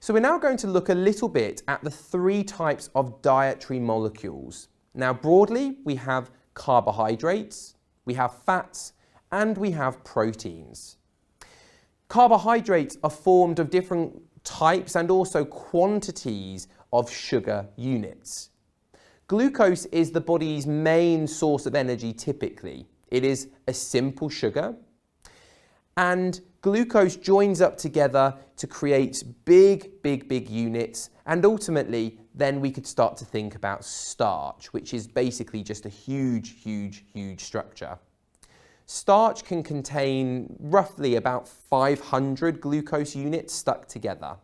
So we're now going to look a little bit at the three types of dietary molecules. Now broadly, we have carbohydrates, we have fats, and we have proteins. Carbohydrates are formed of different types and also quantities of sugar units. Glucose is the body's main source of energy typically. It is a simple sugar, and glucose joins up together to create big units, and ultimately then we could start to think about starch, which is basically just a huge structure. Starch can contain roughly about 500 glucose units stuck together.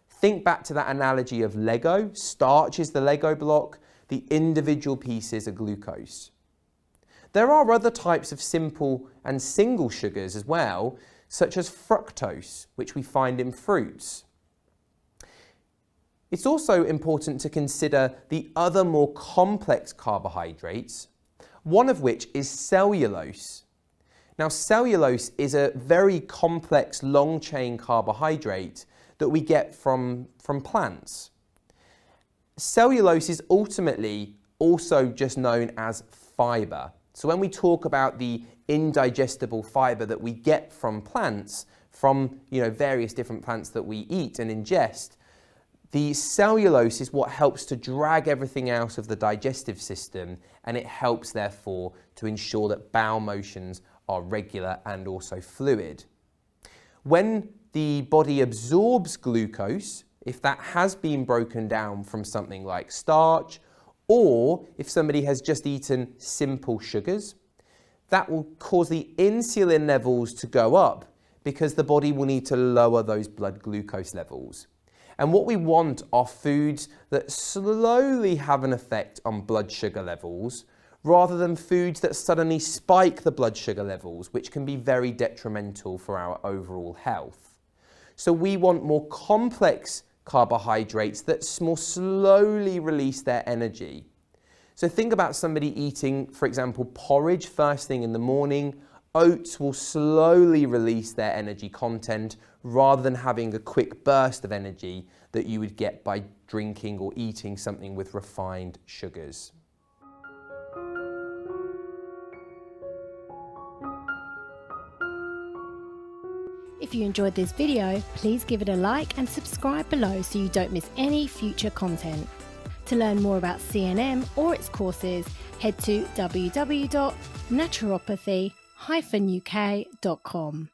Think back to that analogy of Lego. Starch is the Lego block, the individual pieces are glucose. There are other types of simple and single sugars as well, such as fructose, which we find in fruits. It's also important to consider the other more complex carbohydrates, one of which is cellulose. Now, cellulose is a very complex long-chain carbohydrate that we get from plants. Cellulose is ultimately also just known as fiber. So when we talk about the indigestible fiber that we get from plants, from various different plants that we eat and ingest, the cellulose is what helps to drag everything out of the digestive system, and it helps therefore to ensure that bowel motions are regular and also fluid. When the body absorbs glucose, if that has been broken down from something like starch, or if somebody has just eaten simple sugars, that will cause the insulin levels to go up because the body will need to lower those blood glucose levels. And what we want are foods that slowly have an effect on blood sugar levels, rather than foods that suddenly spike the blood sugar levels, which can be very detrimental for our overall health. So we want more complex carbohydrates that more slowly release their energy. So think about somebody eating, for example, porridge first thing in the morning. Oats will slowly release their energy content rather than having a quick burst of energy that you would get by drinking or eating something with refined sugars. If you enjoyed this video, please give it a like and subscribe below so you don't miss any future content. To learn more about CNM or its courses, head to www.naturopathy-uk.com.